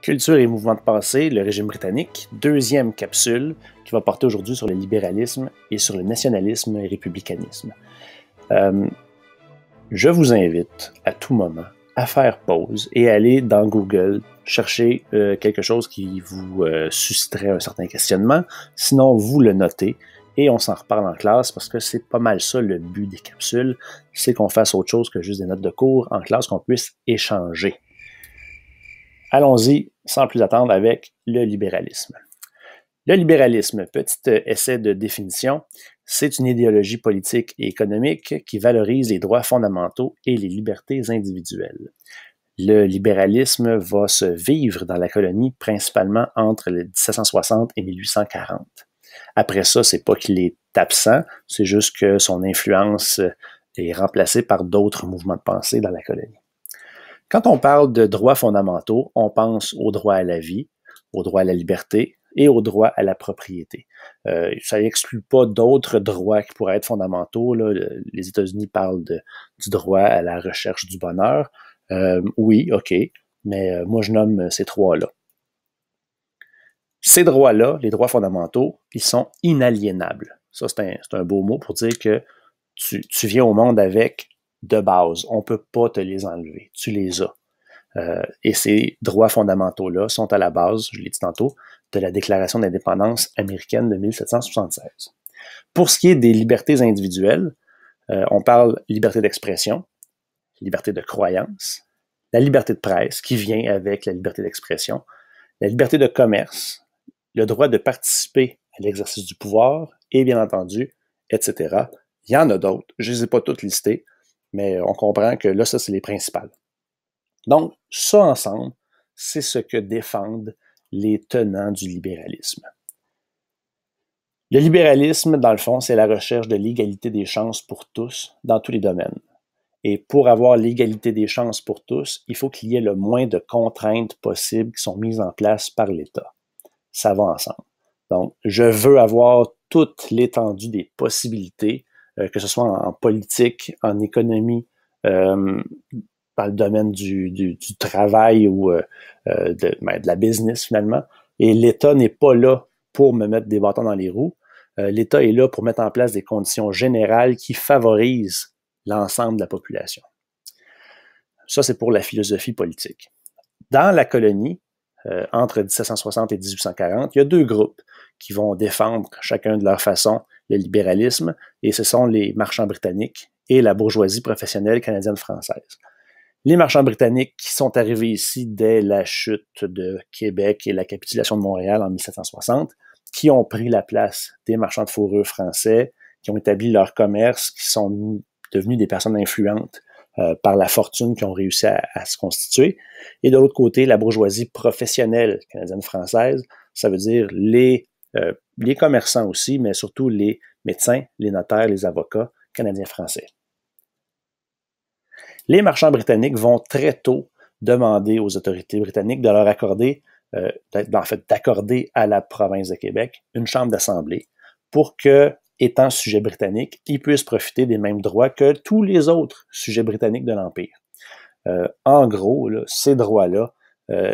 Culture et mouvement de pensée, le régime britannique, deuxième capsule qui va porter aujourd'hui sur le libéralisme et sur le nationalisme et républicanisme. Je vous invite à tout moment à faire pause et aller dans Google chercher quelque chose qui vous susciterait un certain questionnement. Sinon, vous le notez et on s'en reparle en classe parce que c'est pas mal ça le but des capsules, c'est qu'on fasse autre chose que juste des notes de cours en classe, qu'on puisse échanger. Allons-y, sans plus attendre, avec le libéralisme. Le libéralisme, petit essai de définition, c'est une idéologie politique et économique qui valorise les droits fondamentaux et les libertés individuelles. Le libéralisme va se vivre dans la colonie principalement entre 1760 et 1840. Après ça, c'est pas qu'il est absent, c'est juste que son influence est remplacée par d'autres mouvements de pensée dans la colonie. Quand on parle de droits fondamentaux, on pense au droit à la vie, au droit à la liberté et au droit à la propriété. Ça n'exclut pas d'autres droits qui pourraient être fondamentaux. Là. Les États-Unis parlent du droit à la recherche du bonheur. Oui, OK, mais moi je nomme ces trois-là. Ces droits-là, les droits fondamentaux, ils sont inaliénables. Ça, c'est un beau mot pour dire que tu viens au monde avec de base. On ne peut pas te les enlever. Tu les as. Et ces droits fondamentaux-là sont à la base, je l'ai dit tantôt, de la Déclaration d'indépendance américaine de 1776. Pour ce qui est des libertés individuelles, on parle liberté d'expression, liberté de croyance, la liberté de presse qui vient avec la liberté d'expression, la liberté de commerce, le droit de participer à l'exercice du pouvoir et bien entendu, etc. Il y en a d'autres, je ne les ai pas toutes listées, mais on comprend que là, ça, c'est les principales. Donc, ça ensemble, c'est ce que défendent les tenants du libéralisme. Le libéralisme, dans le fond, c'est la recherche de l'égalité des chances pour tous dans tous les domaines. Et pour avoir l'égalité des chances pour tous, il faut qu'il y ait le moins de contraintes possibles qui sont mises en place par l'État. Ça va ensemble. Donc, je veux avoir toute l'étendue des possibilités, que ce soit en politique, en économie, dans le domaine du travail ou de la business finalement. Et l'État n'est pas là pour me mettre des bâtons dans les roues. L'État est là pour mettre en place des conditions générales qui favorisent l'ensemble de la population. Ça, c'est pour la philosophie politique. Dans la colonie, entre 1760 et 1840, il y a deux groupes qui vont défendre chacun de leur façon le libéralisme, et ce sont les marchands britanniques et la bourgeoisie professionnelle canadienne-française. Les marchands britanniques qui sont arrivés ici dès la chute de Québec et la capitulation de Montréal en 1760, qui ont pris la place des marchands de fourrure français, qui ont établi leur commerce, qui sont devenus des personnes influentes par la fortune qu'ils ont réussi à se constituer. Et de l'autre côté, la bourgeoisie professionnelle canadienne-française, ça veut dire les commerçants aussi, mais surtout les médecins, les notaires, les avocats canadiens-français. Les marchands britanniques vont très tôt demander aux autorités britanniques de leur accorder, d'accorder à la province de Québec une chambre d'assemblée pour que, étant sujet britannique, ils puissent profiter des mêmes droits que tous les autres sujets britanniques de l'Empire. En gros, là, ces droits-là,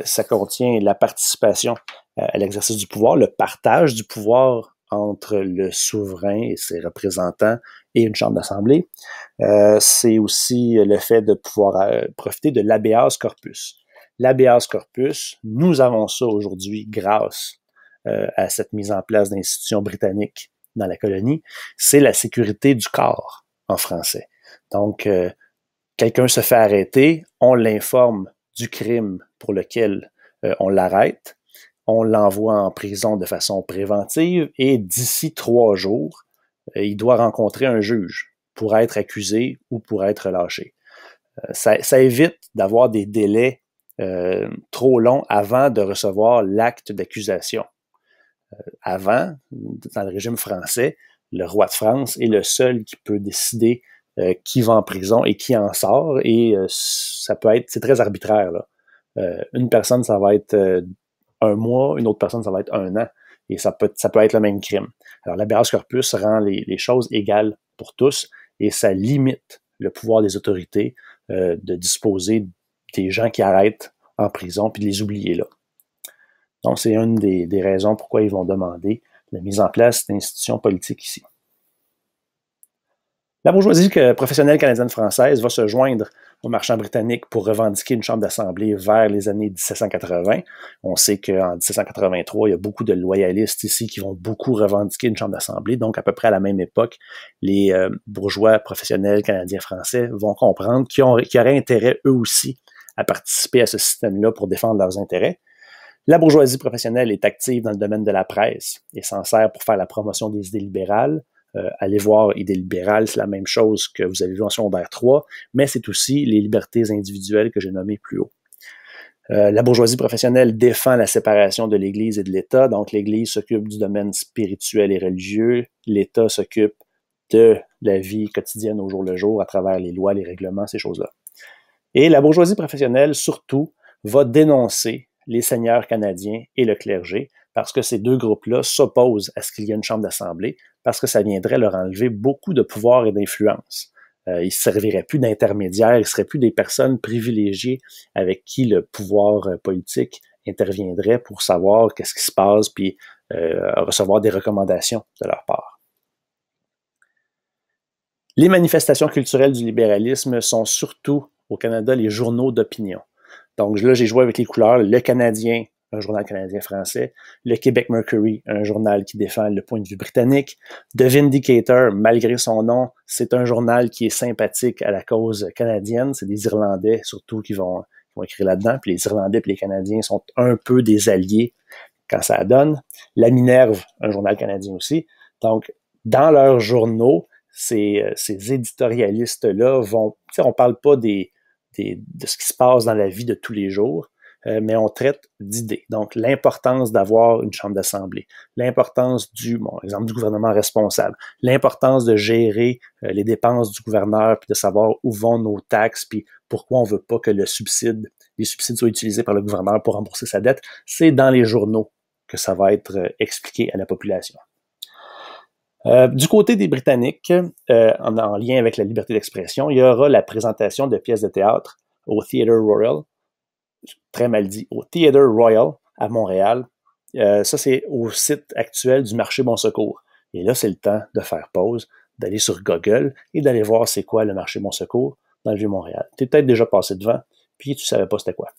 ça contient la participation à l'exercice du pouvoir, le partage du pouvoir entre le souverain et ses représentants et une chambre d'assemblée. C'est aussi le fait de pouvoir profiter de l'habeas corpus. L'habeas corpus, nous avons ça aujourd'hui grâce à cette mise en place d'institutions britanniques dans la colonie, c'est la sécurité du corps en français. Donc, quelqu'un se fait arrêter, on l'informe du crime pour lequel on l'arrête, on l'envoie en prison de façon préventive et d'ici 3 jours, il doit rencontrer un juge pour être accusé ou pour être relâché. Ça évite d'avoir des délais trop longs avant de recevoir l'acte d'accusation. Avant, dans le régime français, le roi de France est le seul qui peut décider qui va en prison et qui en sort, et c'est très arbitraire, là. Une personne, ça va être 1 mois, une autre personne, ça va être 1 an, et ça peut être le même crime. Alors, l'habeas corpus rend les choses égales pour tous, et ça limite le pouvoir des autorités de disposer des gens qui arrêtent en prison, puis de les oublier là. Donc, c'est une des raisons pourquoi ils vont demander la mise en place d'institutions politiques ici. La bourgeoisie professionnelle canadienne-française va se joindre aux marchands britanniques pour revendiquer une chambre d'assemblée vers les années 1780. On sait qu'en 1783, il y a beaucoup de loyalistes ici qui vont beaucoup revendiquer une chambre d'assemblée. Donc, à peu près à la même époque, les bourgeois professionnels canadiens-français vont comprendre qu'ils auraient intérêt, eux aussi, à participer à ce système-là pour défendre leurs intérêts. La bourgeoisie professionnelle est active dans le domaine de la presse et s'en sert pour faire la promotion des idées libérales. Allez voir idées libérales, c'est la même chose que vous avez vu en secondaire 3, mais c'est aussi les libertés individuelles que j'ai nommées plus haut. La bourgeoisie professionnelle défend la séparation de l'Église et de l'État, donc l'Église s'occupe du domaine spirituel et religieux, l'État s'occupe de la vie quotidienne au jour le jour à travers les lois, les règlements, ces choses-là. Et la bourgeoisie professionnelle, surtout, va dénoncer les seigneurs canadiens et le clergé, parce que ces deux groupes-là s'opposent à ce qu'il y ait une chambre d'assemblée, parce que ça viendrait leur enlever beaucoup de pouvoir et d'influence. Ils ne serviraient plus d'intermédiaires, ils ne seraient plus des personnes privilégiées avec qui le pouvoir politique interviendrait pour savoir qu'est-ce qui se passe, puis recevoir des recommandations de leur part. Les manifestations culturelles du libéralisme sont surtout au Canada les journaux d'opinion. Donc là, j'ai joué avec les couleurs. Le Canadien, un journal canadien-français. Le Québec Mercury, un journal qui défend le point de vue britannique. The Vindicator, malgré son nom, c'est un journal qui est sympathique à la cause canadienne. C'est des Irlandais, surtout, qui vont écrire là-dedans. Puis les Irlandais et les Canadiens sont un peu des alliés quand ça donne. La Minerve, un journal canadien aussi. Donc, dans leurs journaux, ces éditorialistes-là vont... On parle pas de ce qui se passe dans la vie de tous les jours, mais on traite d'idées. Donc, l'importance d'avoir une chambre d'assemblée, l'importance exemple du gouvernement responsable, l'importance de gérer les dépenses du gouverneur, puis de savoir où vont nos taxes, puis pourquoi on veut pas que les subsides soient utilisés par le gouverneur pour rembourser sa dette, c'est dans les journaux que ça va être expliqué à la population. Du côté des Britanniques, en lien avec la liberté d'expression, il y aura la présentation de pièces de théâtre au Theatre Royal, très mal dit, au Theatre Royal à Montréal. Ça, c'est au site actuel du marché Bon Secours. Et là, c'est le temps de faire pause, d'aller sur Google et d'aller voir c'est quoi le marché Bon Secours dans le Vieux-Montréal. Tu es peut-être déjà passé devant, puis tu savais pas c'était quoi.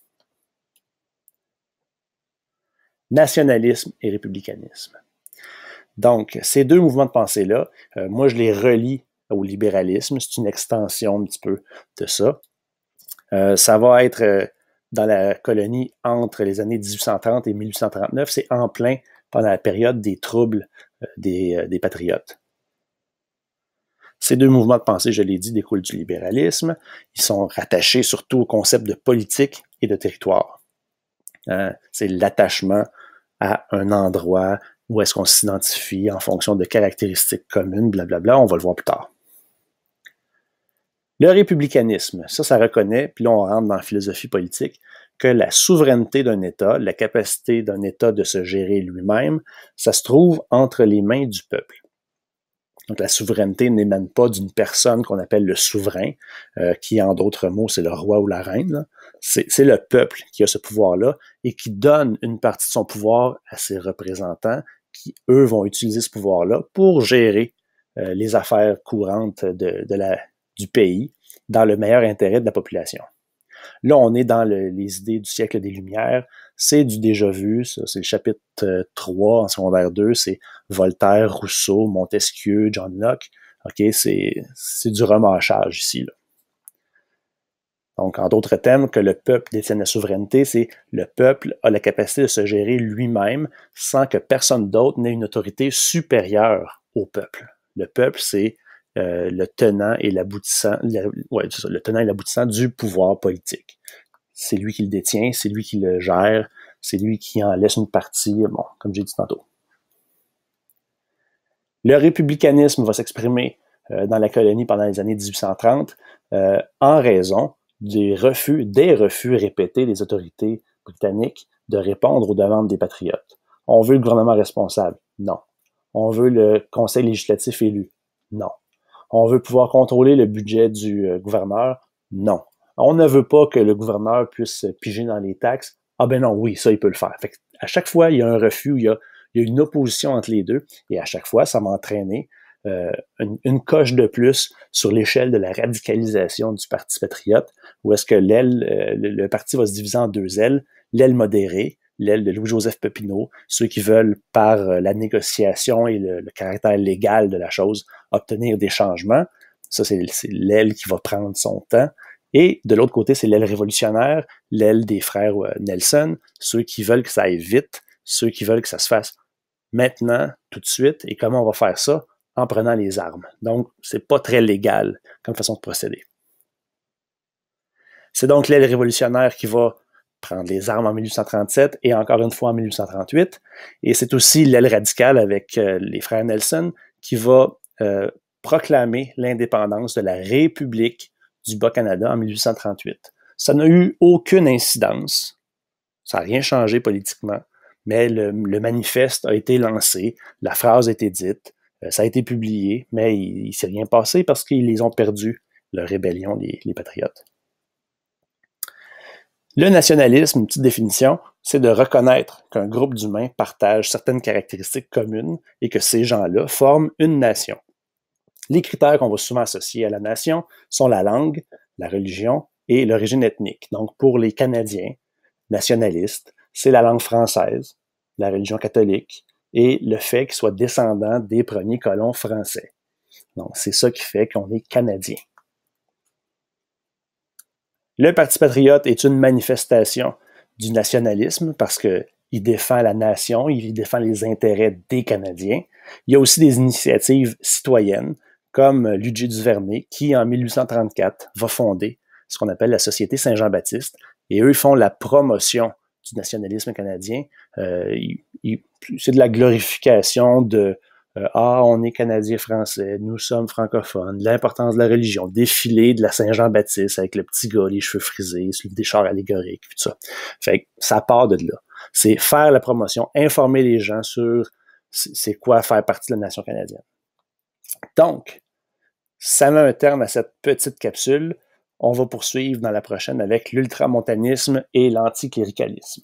Nationalisme et républicanisme. Donc, ces deux mouvements de pensée-là, moi, je les relie au libéralisme. C'est une extension un petit peu de ça. Ça va être dans la colonie entre les années 1830 et 1839. C'est en plein pendant la période des troubles des patriotes. Ces deux mouvements de pensée, je l'ai dit, découlent du libéralisme. Ils sont rattachés surtout au concept de politique et de territoire. C'est l'attachement à un endroit où est-ce qu'on s'identifie en fonction de caractéristiques communes, blablabla, on va le voir plus tard. Le républicanisme, ça reconnaît, puis là on rentre dans la philosophie politique, que la souveraineté d'un État, la capacité d'un État de se gérer lui-même, ça se trouve entre les mains du peuple. Donc la souveraineté n'émane pas d'une personne qu'on appelle le souverain, qui en d'autres mots c'est le roi ou la reine, là. C'est le peuple qui a ce pouvoir-là et qui donne une partie de son pouvoir à ses représentants qui, eux, vont utiliser ce pouvoir-là pour gérer les affaires courantes du pays dans le meilleur intérêt de la population. Là, on est dans les idées du siècle des Lumières. C'est du déjà vu, ça, c'est le chapitre 3 en secondaire 2, c'est Voltaire, Rousseau, Montesquieu, John Locke. OK, c'est du remâchage ici, là. Donc, en d'autres termes, que le peuple détienne la souveraineté, c'est le peuple a la capacité de se gérer lui-même sans que personne d'autre n'ait une autorité supérieure au peuple. Le peuple, c'est le tenant et l'aboutissant, le tenant et l'aboutissant du pouvoir politique. C'est lui qui le détient, c'est lui qui le gère, c'est lui qui en laisse une partie, bon, comme j'ai dit tantôt. Le républicanisme va s'exprimer dans la colonie pendant les années 1830 en raison des refus répétés des autorités britanniques de répondre aux demandes des patriotes. On veut le gouvernement responsable? Non. On veut le conseil législatif élu? Non. On veut pouvoir contrôler le budget du gouverneur? Non. On ne veut pas que le gouverneur puisse piger dans les taxes? Ah ben non, oui, ça, il peut le faire. Fait à chaque fois, il y a un refus, il y a une opposition entre les deux, et à chaque fois, ça m'a entraîné une coche de plus sur l'échelle de la radicalisation du Parti patriote, où est-ce que le parti va se diviser en deux ailes, l'aile modérée, l'aile de Louis-Joseph Papineau, ceux qui veulent, par la négociation et le caractère légal de la chose, obtenir des changements. Ça, c'est l'aile qui va prendre son temps. Et de l'autre côté, c'est l'aile révolutionnaire, l'aile des frères Nelson, ceux qui veulent que ça aille vite, ceux qui veulent que ça se fasse maintenant, tout de suite. Et comment on va faire ça? En prenant les armes. Donc, c'est pas très légal comme façon de procéder. C'est donc l'aile révolutionnaire qui va prendre les armes en 1837 et encore une fois en 1838. Et c'est aussi l'aile radicale avec les frères Nelson qui va proclamer l'indépendance de la République du Bas-Canada en 1838. Ça n'a eu aucune incidence. Ça n'a rien changé politiquement, mais le manifeste a été lancé, la phrase a été dite, ça a été publié, mais il ne s'est rien passé parce qu'ils les ont perdus, leur rébellion, les patriotes. Le nationalisme, une petite définition, c'est de reconnaître qu'un groupe d'humains partage certaines caractéristiques communes et que ces gens-là forment une nation. Les critères qu'on va souvent associer à la nation sont la langue, la religion et l'origine ethnique. Donc, pour les Canadiens nationalistes, c'est la langue française, la religion catholique et le fait qu'ils soient descendants des premiers colons français. Donc, c'est ça qui fait qu'on est Canadien. Le Parti patriote est une manifestation du nationalisme parce qu'il défend la nation, il défend les intérêts des Canadiens. Il y a aussi des initiatives citoyennes comme Ludger Duvernay qui, en 1834, va fonder ce qu'on appelle la Société Saint-Jean-Baptiste. Et eux, ils font la promotion du nationalisme canadien. C'est de la glorification de on est Canadien-Français, nous sommes francophones, l'importance de la religion, défilé de la Saint-Jean-Baptiste avec le petit gars, les cheveux frisés, des chars allégoriques, tout ça. Fait que ça part de là. C'est faire la promotion, informer les gens sur c'est quoi faire partie de la nation canadienne. Donc, ça met un terme à cette petite capsule. On va poursuivre dans la prochaine avec l'ultramontanisme et l'anticléricalisme.